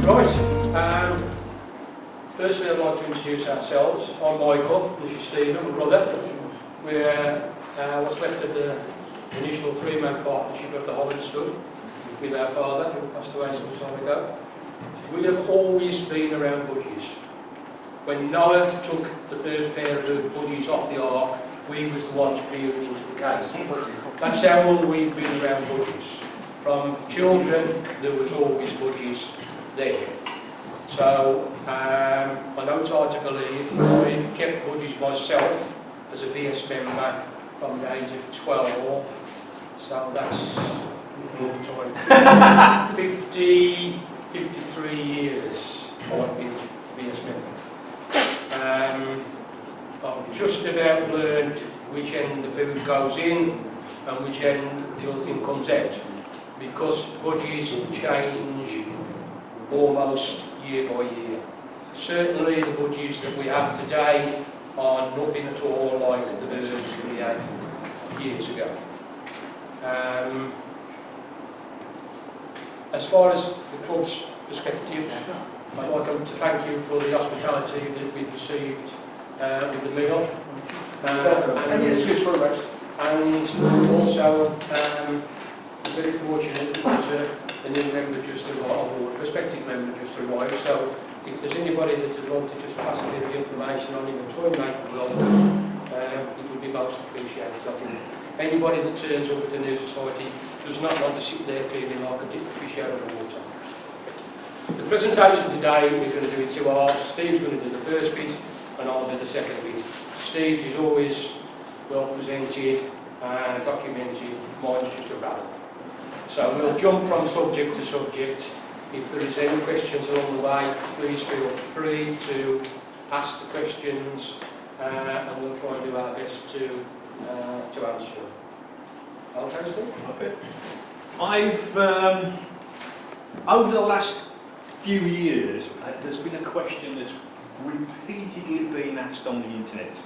Right, firstly I'd like to introduce ourselves. I'm Michael, this is Stephen, my brother. We're what's left of the initial three-man partnership of the Holland Stud with our father, who passed away some time ago. We have always been around budgies. When Noah took the first pair of budgies off the ark, we was the ones peering into the cave. That's how long we've been around budgies. From children, there was always budgies there. So, I know it's hard to believe, I've kept budgies myself as a BS member from the age of 12, so that's a long time. 53 years I've been BS member. I've just about learned which end the food goes in and which end the other thing comes out, because budgies change almost year by year. Certainly the budgies that we have today are nothing at all like the birds we had years ago. As far as the club's perspective, I'd like to thank you for the hospitality that we've received with the meal. Any excuse for the rest? And also, very fortunate because a new member just arrived, or a prospective member just arrived, so if there's anybody that would want to just pass a bit of information on him and try and make it welcome, it would be most appreciated. I think anybody that turns up at the new society does not want to sit there feeling like a dip of fish out of the water. The presentation today, we're going to do in two halves. Steve's going to do the first bit and I'll do the second bit. Steve's is always well presented, documented, mine's just a rattle. So we'll jump from subject to subject. If there is any questions along the way, please feel free to ask the questions, and we'll try and do our best to answer them. Okay, Steve? Okay. I've over the last few years, there's been a question that's repeatedly been asked on the internet.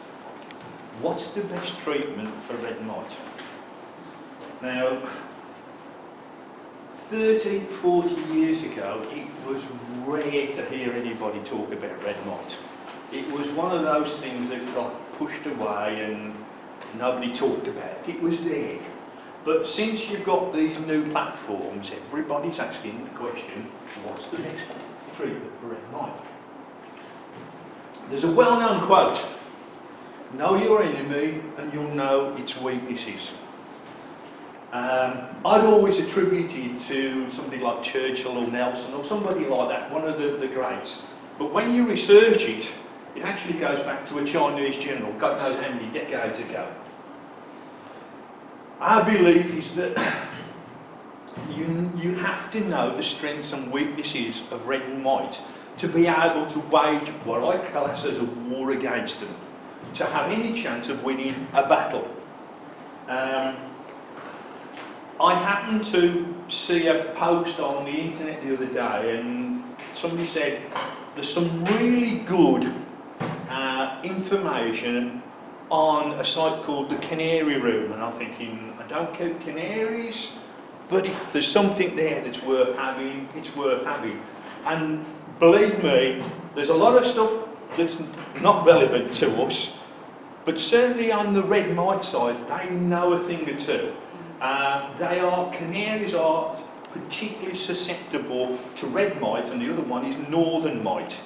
What's the best treatment for red mite? Now, 30, 40 years ago, it was rare to hear anybody talk about red mite. It was one of those things that got pushed away and nobody talked about. It was there. But since you've got these new platforms, everybody's asking the question, what's the best treatment for red mite? There's a well-known quote, know your enemy and you'll know its weaknesses. I'd always attribute it to somebody like Churchill or Nelson or somebody like that, one of the greats. But when you research it, it actually goes back to a Chinese general, God knows how many decades ago. Our belief is that you have to know the strengths and weaknesses of red mite to be able to wage what I class as a war against them, to have any chance of winning a battle. I happened to see a post on the internet the other day and somebody said there's some really good information on a site called the Canary Room, and I'm thinking, I don't keep canaries, but if there's something there that's worth having, it's worth having. And believe me, there's a lot of stuff that's not relevant to us, but certainly on the red mite side, they know a thing or two. Canaries are particularly susceptible to red mite, and the other one is northern mite.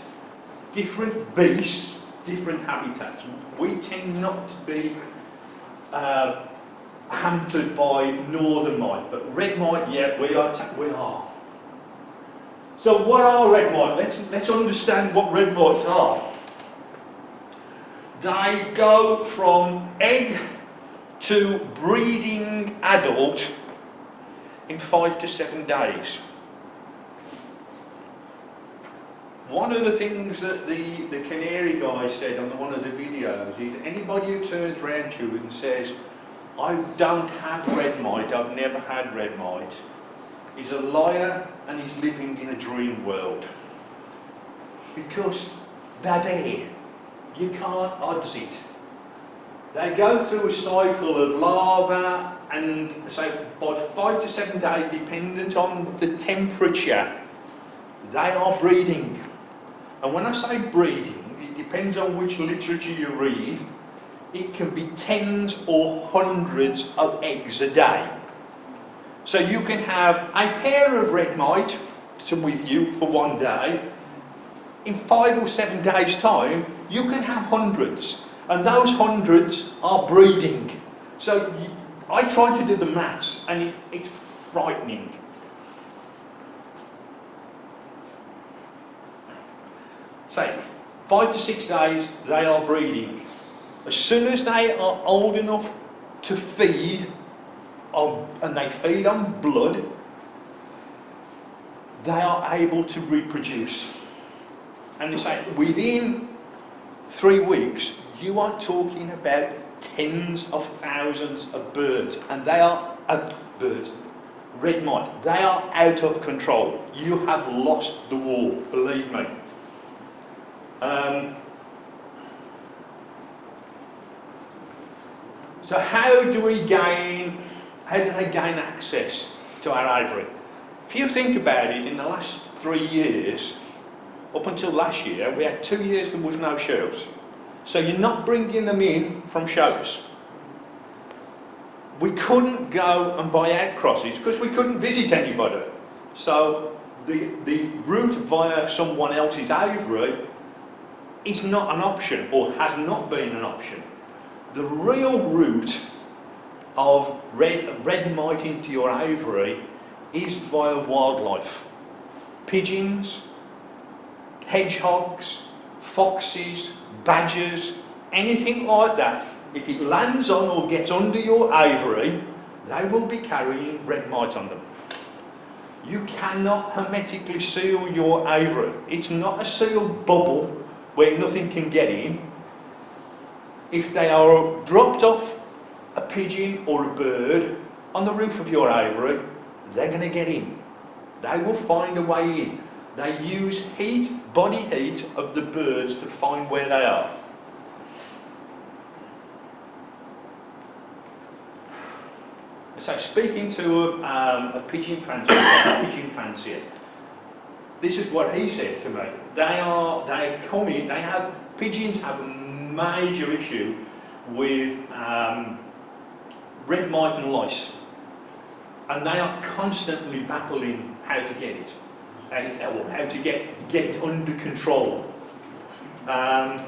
Different beasts, different habitats. We tend not to be hampered by northern mite, but red mite, yeah, we are. So what are red mite? Let's understand what red mites are. They go from egg to breeding adult in 5 to 7 days. One of the things that the canary guy said on one of the videos is anybody who turns around to you and says, I don't have red mite, I've never had red mite, is a liar and he's living in a dream world. Because they're there. You can't odds it. They go through a cycle of larva and say by 5 to 7 days, dependent on the temperature they are breeding. And when I say breeding, it depends on which literature you read. It can be tens or hundreds of eggs a day. So you can have a pair of red mite with you for one day. In 5 or 7 days' time, you can have hundreds. And those hundreds are breeding. So I tried to do the maths, and it's frightening. Say, 5 to 6 days, they are breeding. As soon as they are old enough to feed, and they feed on blood, they are able to reproduce. And they say, within 3 weeks, you are talking about tens of thousands of birds, and they are birds, red mite. They are out of control. You have lost the war, believe me. So how do they gain access to our ivory? If you think about it, in the last 3 years, up until last year, we had 2 years there was no shows. So you're not bringing them in from shows. We couldn't go and buy out crosses because we couldn't visit anybody. So the route via someone else's aviary is not an option, or has not been an option. The real route of red mite into your aviary is via wildlife. Pigeons, hedgehogs, foxes, badgers, anything like that. If it lands on or gets under your aviary, they will be carrying red mite on them. You cannot hermetically seal your aviary. It's not a sealed bubble where nothing can get in. If they are dropped off a pigeon or a bird on the roof of your aviary, they're going to get in. They will find a way in. They use heat, body heat of the birds to find where they are. So speaking to a pigeon fancier, this is what he said to me. Pigeons have a major issue with red mite and lice, and they are constantly battling how to get it, how to get it under control. And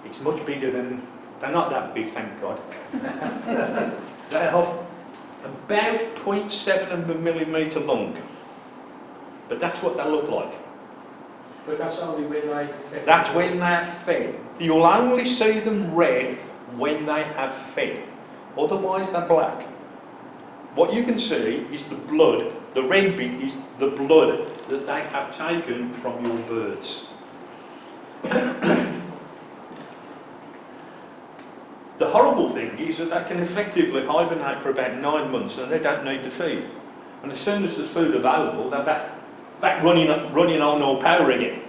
it's much bigger than, they're not that big, thank God. They are about 0.7 of a millimetre long, but that's what they look like. But that's only when they fed. That's when they're fed. You'll only see them red when they have fed. Otherwise they're black. What you can see is the blood. The red bit is the blood that they have taken from your birds. The horrible thing is that they can effectively hibernate for about 9 months and they don't need to feed. And as soon as there's food available, they're back running on all power again.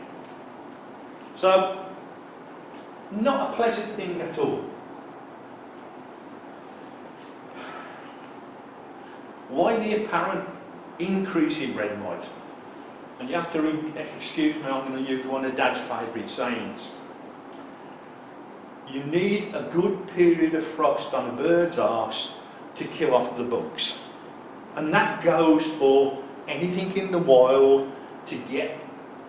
So, not a pleasant thing at all. Why the apparent increase in red mite? And you have to, excuse me, I'm going to use one of Dad's favourite sayings. You need a good period of frost on a bird's arse to kill off the bugs. And that goes for anything in the wild. To get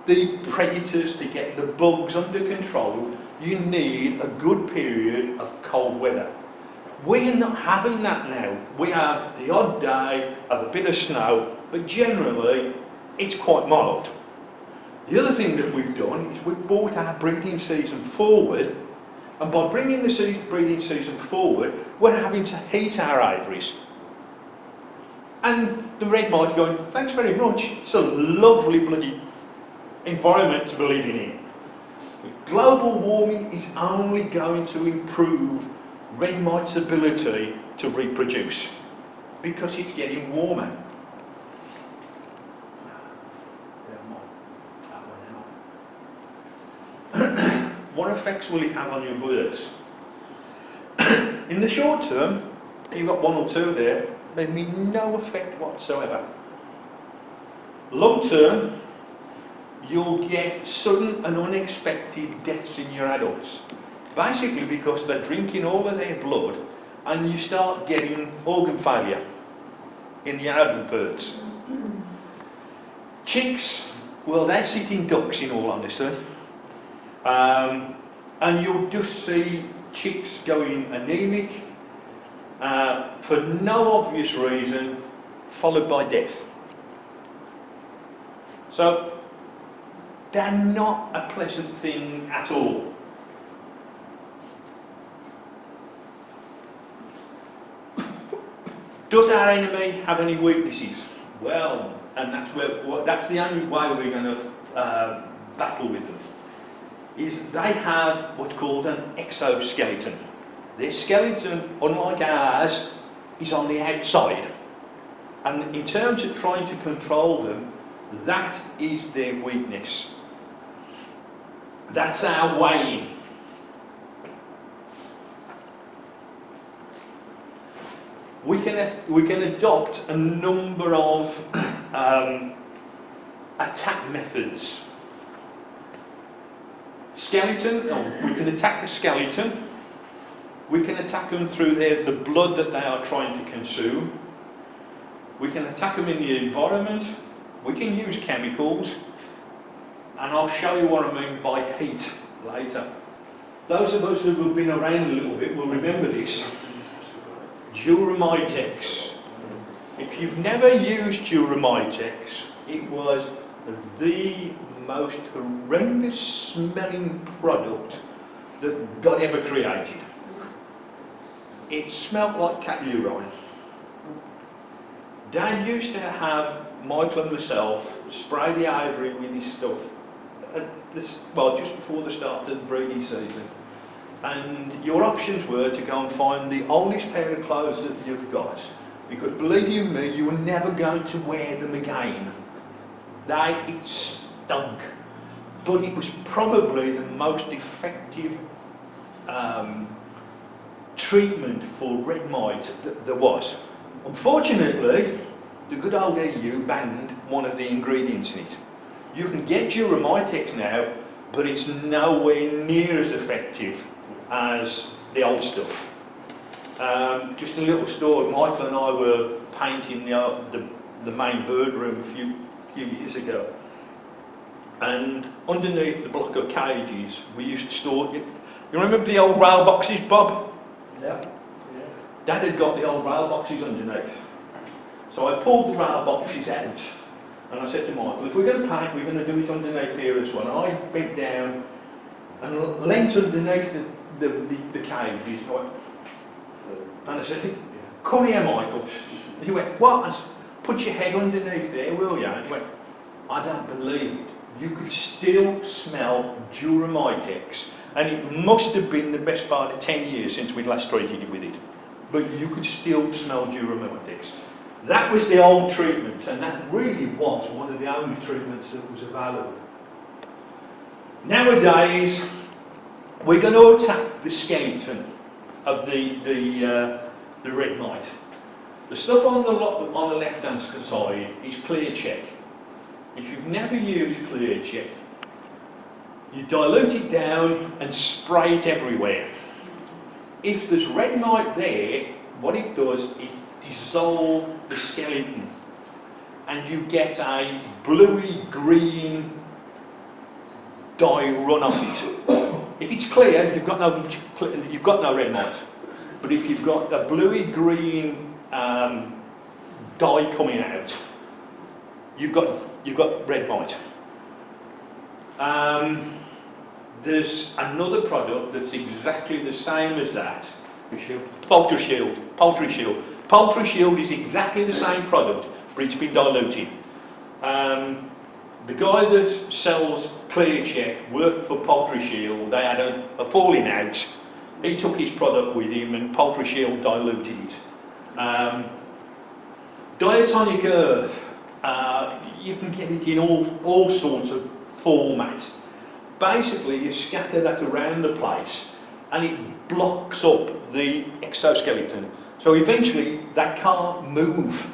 the predators, to get the bugs under control, you need a good period of cold weather. We're not having that now. We have the odd day of a bit of snow, but generally it's quite mild. The other thing that we've done is we've brought our breeding season forward, and by bringing the breeding season forward, we're having to heat our aviaries. And the red mite going, thanks very much, it's a lovely bloody environment to be living in. Global warming is only going to improve red mite's ability to reproduce because it's getting warmer. What effects will it have on your birds? In the short term, you've got 1 or 2 there, there'll be no effect whatsoever. Long term, you'll get sudden and unexpected deaths in your adults. Basically because they're drinking all of their blood and you start getting organ failure in the adult birds. Chicks, well, they're sitting ducks in all honesty. And you'll just see chicks going anemic for no obvious reason, followed by death. So, they're not a pleasant thing at all. Does our enemy have any weaknesses? Well, and that's the only way we're going to battle with them, is they have what's called an exoskeleton. Their skeleton, unlike ours, is on the outside. And in terms of trying to control them, that is their weakness. That's our way in. We can adopt a number of attack methods. Skeleton, we can attack the skeleton. We can attack them through the blood that they are trying to consume. We can attack them in the environment. We can use chemicals. And I'll show you what I mean by heat later. Those of us who have been around a little bit will remember this. Duromitex. If you've never used Duromitex, it was the most horrendous smelling product that God ever created. It smelt like cat urine. Dad used to have Michael and myself spray the aviary with this stuff, just before the start of the breeding season. And your options were to go and find the oldest pair of clothes that you've got, because believe you me, you were never going to wear them again. It stunk, but it was probably the most effective treatment for red mite that there was. Unfortunately, the good old EU banned one of the ingredients in it. You can get Duromitex now, but it's nowhere near as effective as the old stuff. Just a little story. Michael and I were painting the main bird room a few years ago, and underneath the block of cages we used to store. You remember the old rail boxes, Bob? Yeah. Dad had got the old rail boxes underneath. So I pulled the rail boxes out and I said to Michael, if we're going to paint, we're going to do it underneath here as well. And I bent down and leant underneath the cages. And I said, come here, Michael. And he went, what? I said, put your head underneath there, will you? And he went, I don't believe it. You could still smell Duromitex. And it must have been the best part of 10 years since we'd last treated it with it. But you could still smell Duromitex. That was the old treatment, and that really was one of the only treatments that was available. Nowadays, we're going to attack the skeleton of the red mite. The stuff on the left-hand side is clear check. If you've never used clear check, you dilute it down and spray it everywhere. If there's red mite there, what it does, it dissolves the skeleton and you get a bluey green dye run off it. If it's clear, you've got no red mite. But if you've got a bluey green dye coming out, you've got red mite. There's another product that's exactly the same as that. Poultry Shield. Poultry Shield. Poultry Shield is exactly the same product, but it's been diluted. The guy that sells Clear Check worked for Poultry Shield. They had a falling out. He took his product with him and Poultry Shield diluted it. Diatonic Earth, you can get it in all sorts of formats. Basically, you scatter that around the place and it blocks up the exoskeleton. So eventually, they can't move.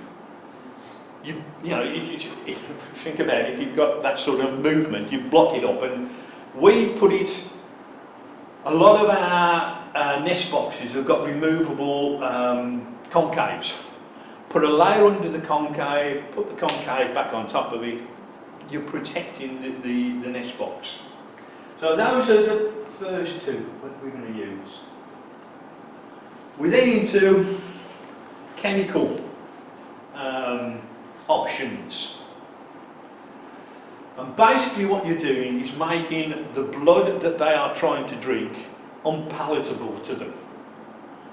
think about it, if you've got that sort of movement, you block it up, and we put it, a lot of our nest boxes have got removable concaves. Put a layer under the concave, put the concave back on top of it, you're protecting the nest box. So those are the first two that we're going to use. We're then into chemical options. And basically what you're doing is making the blood that they are trying to drink unpalatable to them.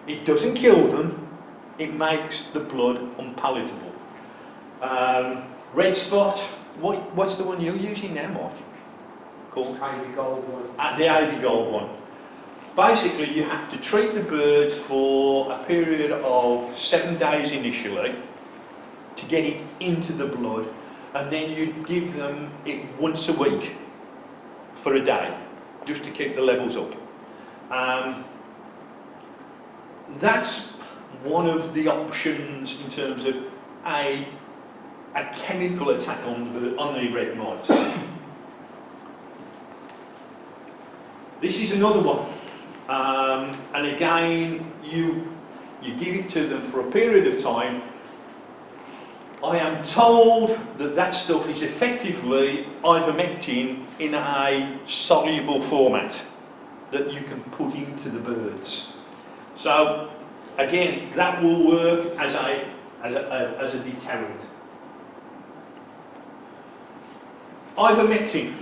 It doesn't kill them, it makes the blood unpalatable. Red spot, what's the one you're using now, Mike? Called? Ivy gold one. The Ivy gold one. Basically you have to treat the birds for a period of 7 days initially to get it into the blood, and then you give them it once a week for a day just to keep the levels up. That's one of the options in terms of a chemical attack on the red mite. This is another one, and again you give it to them for a period of time. I am told that stuff is effectively ivermectin in a soluble format that you can put into the birds. So again, that will work as a deterrent. Ivermectin.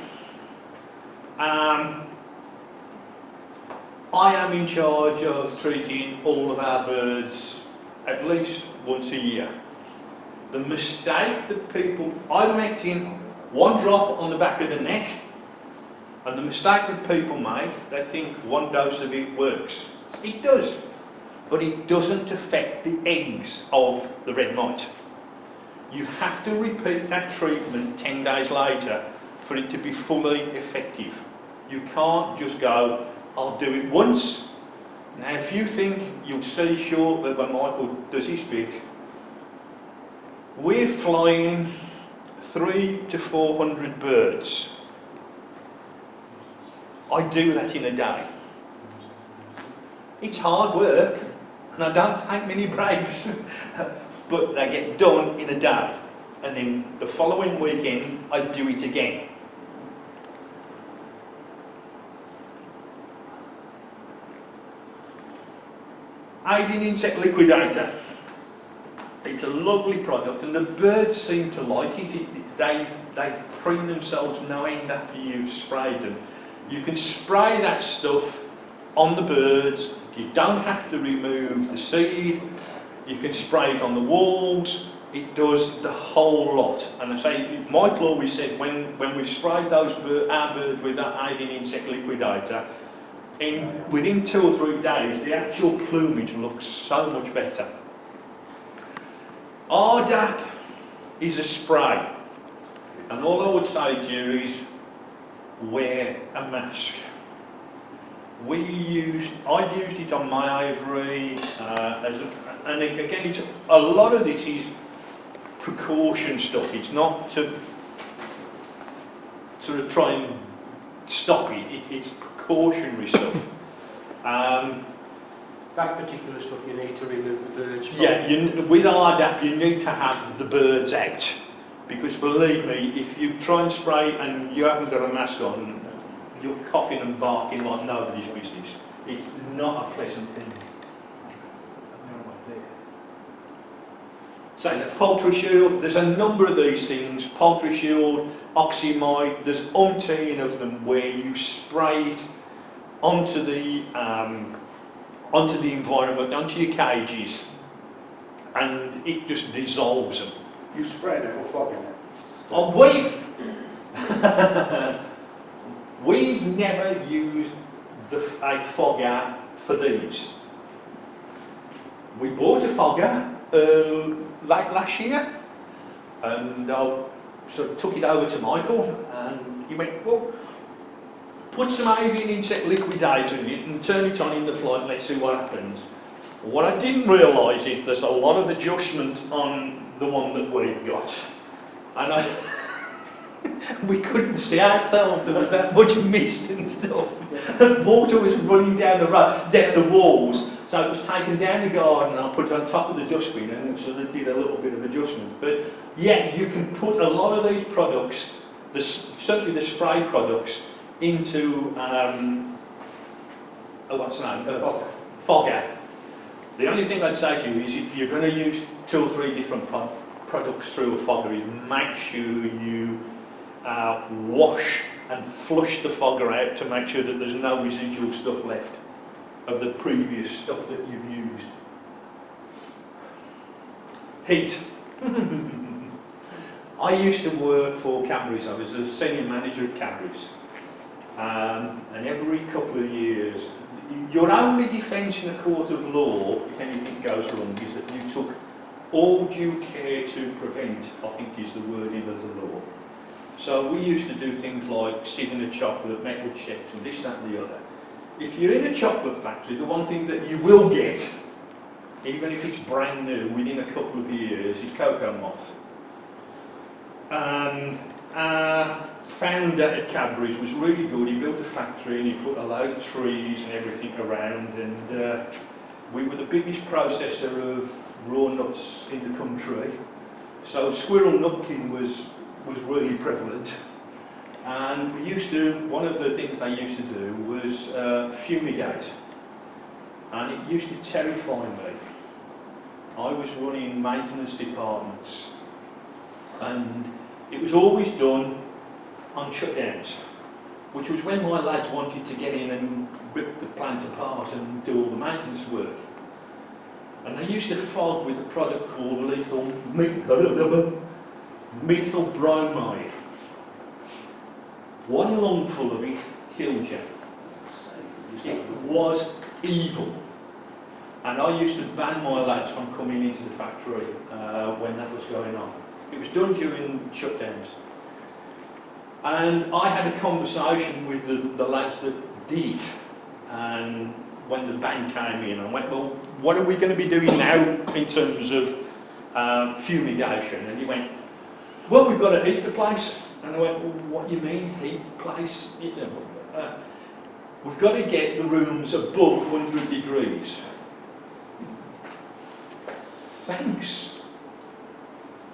I am in charge of treating all of our birds at least once a year. The mistake that people, ivermectin, 1 drop on the back of the neck, and the mistake that people make, they think 1 dose of it works. It does, but it doesn't affect the eggs of the red mite. You have to repeat that treatment 10 days later for it to be fully effective. You can't just go, I'll do it once. Now if you think you'll see sure that when Michael does his bit, we're flying 300 to 400 birds. I do that in a day. It's hard work and I don't take many breaks, but they get done in a day, and then the following weekend I do it again. Avian insect liquidator. It's a lovely product and the birds seem to like it. They preen themselves knowing that you've sprayed them. You can spray that stuff on the birds. You don't have to remove the seed. You can spray it on the walls. It does the whole lot. And I say, Michael always said when we've sprayed our birds with that avian insect liquidator, within 2 or 3 days, the actual plumage looks so much better. RDAP is a spray, and all I would say to you is wear a mask. I've used it on my aviary, and again, a lot of this is precaution stuff. It's not to sort of try and stop it. It's precautionary stuff. That particular stuff you need to remove the birds from. Yeah, with RDAP you need to have the birds out, because believe me, if you try and spray and you haven't got a mask on, you're coughing and barking like nobody's business. It's not a pleasant thing. So the poultry shield, there's a number of these things, poultry shield, oxymite, there's umpteen of them where you spray it onto the environment, onto your cages, and it just dissolves them. You sprayed it or fogging it? Oh, we've never used a fogger for these. We bought a fogger late last year, and I sort of took it over to Michael, and he went, well, put some avian insect liquidator in it and turn it on in the flight and let's see what happens. What I didn't realise is there's a lot of adjustment on the one that we've got. And we couldn't see ourselves, there was that much mist and stuff. And water was running down the road, down the walls. So it was taken down the garden and I put it on top of the dustbin and sort of did a little bit of adjustment. But yeah, you can put a lot of these products, certainly the spray products, into, what's the name? Fogger. The only thing I'd say to you is if you're going to use 2 or 3 different products through a fogger, is make sure you wash and flush the fogger out to make sure that there's no residual stuff left of the previous stuff that you've used. Heat. I used to work for Cadbury's. I was a senior manager at Cadbury's. And every couple of years, your only defence in a court of law, if anything goes wrong, is that you took all due care to prevent, I think is the wording of the law. So we used to do things like sieving a chocolate, metal checks, and this, that and the other. If you're in a chocolate factory, the one thing that you will get, even if it's brand new, within a couple of years, is cocoa moth. And our founder at Cadbury's was really good. He built a factory and he put a load of trees and everything around, and we were the biggest processor of raw nuts in the country. So squirrel nutkin was really prevalent. And we used to, one of the things they used to do was fumigate. And it used to terrify me. I was running maintenance departments and it was always done on shutdowns, which was when my lads wanted to get in and rip the plant apart and do all the maintenance work. And they used to fog with a product called methyl bromide. One lungful of it killed you. It was evil. And I used to ban my lads from coming into the factory when that was going on. It was done during shutdowns. And I had a conversation with the lads that did it. And when the ban came in, I went, well, what are we going to be doing now in terms of fumigation? And he went, well, we've got to heat the place. And I went, well, what do you mean, heat the place? You know, we've got to get the rooms above 100 degrees. Thanks.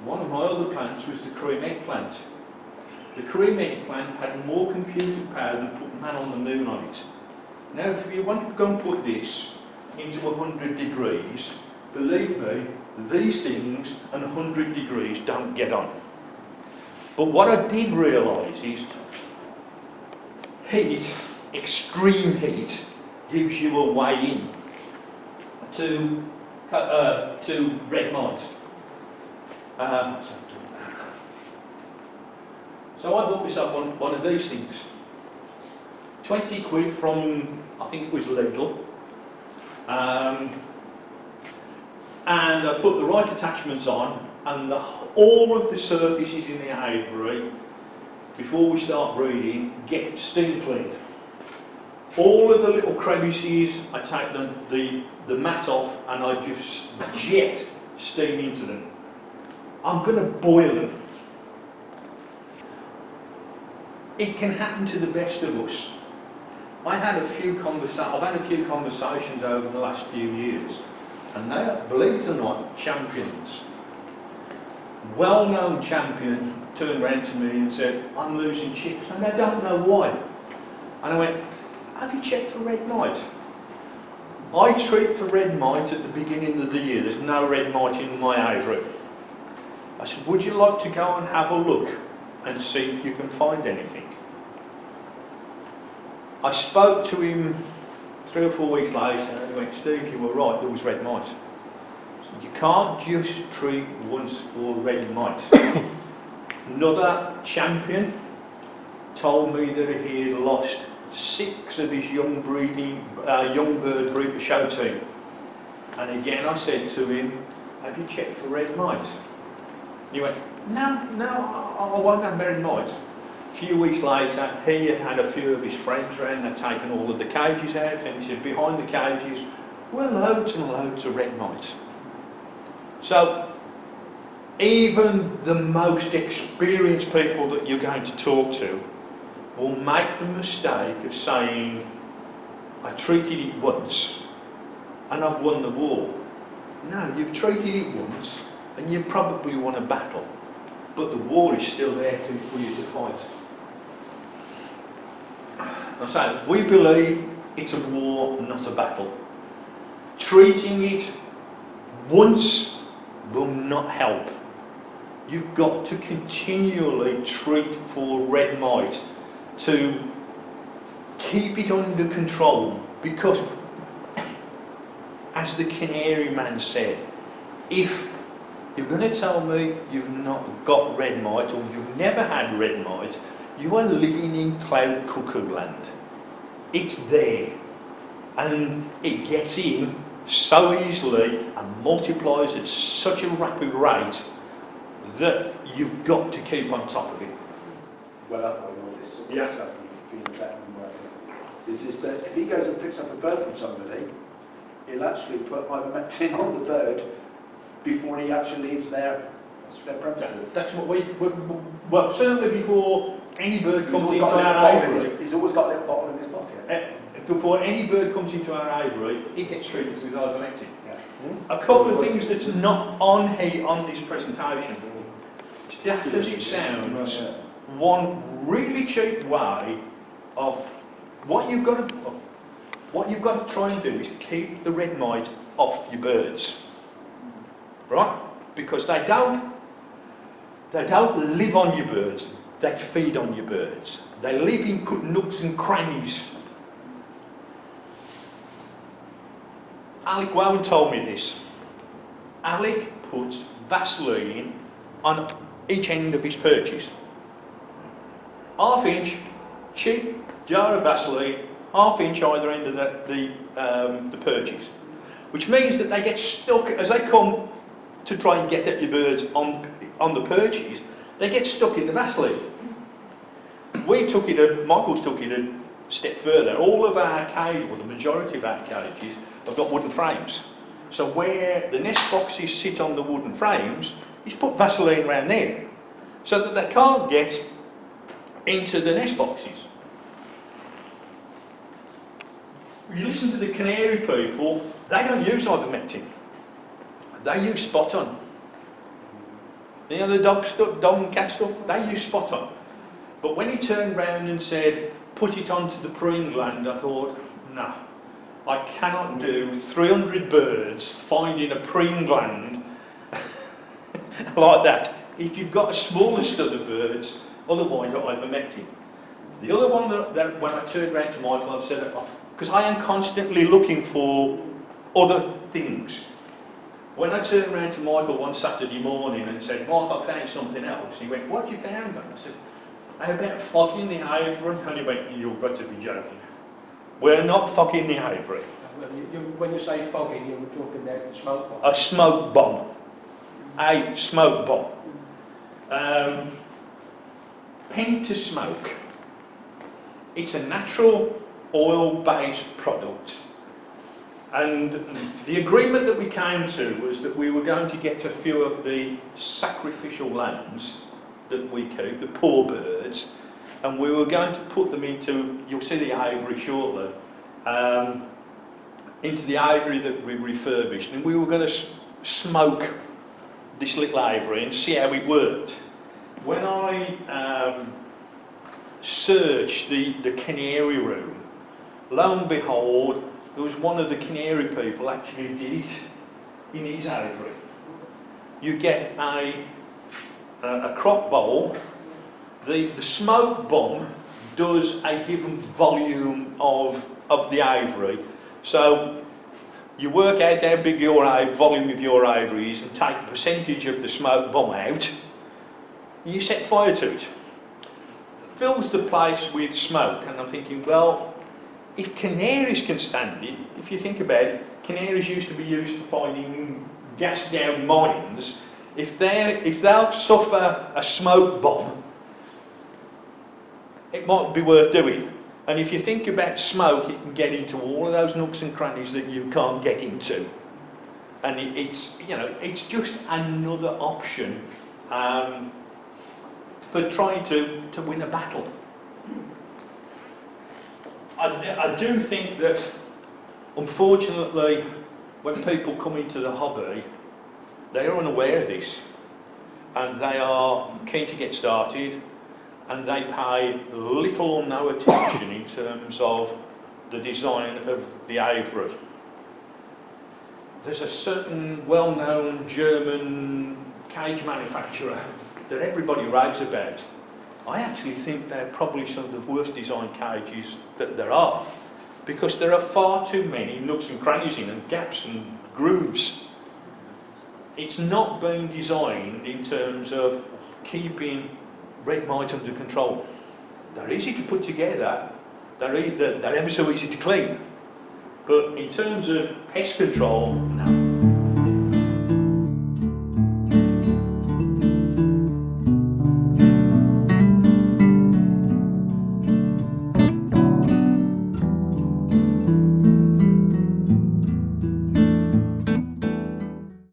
One of my other plants was the cream egg plant. The cream egg plant had more computing power than putting man on the moon on it. Now, if you want to go and put this into 100 degrees, believe me, these things and 100 degrees don't get on. But what I did realise is heat, extreme heat, gives you a way in to Red Mite. So I bought myself one of these things. 20 quid from, I think it was Lidl. And I put the right attachments on, and all of the surfaces in the aviary, before we start breeding, get steam cleaned. All of the little crevices, I take the mat off and I just jet steam into them. I'm going to boil them. It can happen to the best of us. I've had a few conversations over the last few years, and they are, believe it or not, champions. Well-known champion turned around to me and said, I'm losing chicks, and I don't know why. And I went, have you checked for red mite? I treat for red mite at the beginning of the year. There's no red mite in my aviary. I said, would you like to go and have a look and see if you can find anything? I spoke to him 3 or 4 weeks later and he went, Steve, you were right, there was red mite. So you can't just treat once for red mite. Another champion told me that he had lost 6 of his young bird breeder show team. And again I said to him, have you checked for red mite? He went, no, I won't have red mite. A few weeks later, he had a few of his friends around, they'd taken all of the cages out, and he said, behind the cages were loads and loads of red mite. So, even the most experienced people that you're going to talk to will make the mistake of saying, I treated it once and I've won the war. No, you've treated it once and you probably won a battle, but the war is still there for you to fight. I say, we believe it's a war, not a battle. Treating it once will not help. You've got to continually treat for red mite to keep it under control, because as the canary man said, if you're going to tell me you've not got red mite or you've never had red mite, you are living in cloud cuckoo land. It's there and it gets in so easily and multiplies at such a rapid rate that you've got to keep on top of it. Well, up with all this sort of Yeah. stuff, being better and whatever, is that if he goes and picks up a bird from somebody, he'll actually put ivermectin on the bird before he actually leaves their premises. That's what well, certainly before any bird He's comes always into got a little our bottle in aviary, his- He's always got a little bottle in his pocket. before any bird comes into our aviary, it gets treated with ivermectin. Yeah. A couple of things that's not on here on this presentation. As daft as it sounds, one really cheap way of what you've got to try and do is keep the red mite off your birds, right? Because they don't live on your birds, they feed on your birds. They live in nooks and crannies. Alec Wowan told me this. Alec puts Vaseline on each end of his perches. Half-inch, cheap jar of Vaseline, half-inch either end of the perches. Which means that they get stuck, as they come to try and get at your birds on the perches, they get stuck in the Vaseline. Michael's took it a step further. All of our cages, or the majority of our cages, have got wooden frames. So where the nest boxes sit on the wooden frames, he's put Vaseline around there, so that they can't get into the nest boxes. You listen to the canary people, they don't use ivermectin. They use spot on. You know the dog and cat stuff? They use spot on. But when he turned round and said, put it onto the preen gland, I thought, no, I cannot do 300 birds finding a preen gland like that. If you've got a smaller stud of birds, otherwise ivermectin. The other one that when I turned round to Michael, I've said, because I am constantly looking for other things. When I turned around to Michael one Saturday morning and said, Mark, I found something else, he went, what have you found? And I said, I about fogging the aviary. And he went, you've got to be joking. We're not fogging the aviary. When you say fogging, you're talking about the smoke bomb. A smoke bomb. A smoke bomb. Pen to smoke. It's a natural oil-based product. And the agreement that we came to was that we were going to get a few of the sacrificial lambs that we keep, the poor birds, and we were going to put them into, you'll see the aviary shortly, into the aviary that we refurbished, and we were going to smoke this little aviary and see how it worked. When I searched the canary room, lo and behold, there was one of the canary people actually did it in his aviary. You get a crop bowl, the smoke bomb does a given volume of the aviary. So you work out how big your volume of your aviary is and take a percentage of the smoke bomb out, and you set fire to it. Fills the place with smoke, and I'm thinking, well, if canaries can stand it, if you think about it, canaries used to be used for finding gas down mines. If they'll suffer a smoke bomb, it might be worth doing. And if you think about smoke, it can get into all of those nooks and crannies that you can't get into. and it's, you know, it's just another option for trying to win a battle. I do think that, unfortunately, when people come into the hobby, they are unaware of this, and they are keen to get started, and they pay little or no attention in terms of the design of the aviary. There's a certain well-known German cage manufacturer that everybody raves about. I actually think they're probably some of the worst designed cages that there are, because there are far too many nooks and crannies in and gaps and grooves. It's not been designed in terms of keeping red mite under control. They're easy to put together, they're ever so easy to clean, but in terms of pest control, no.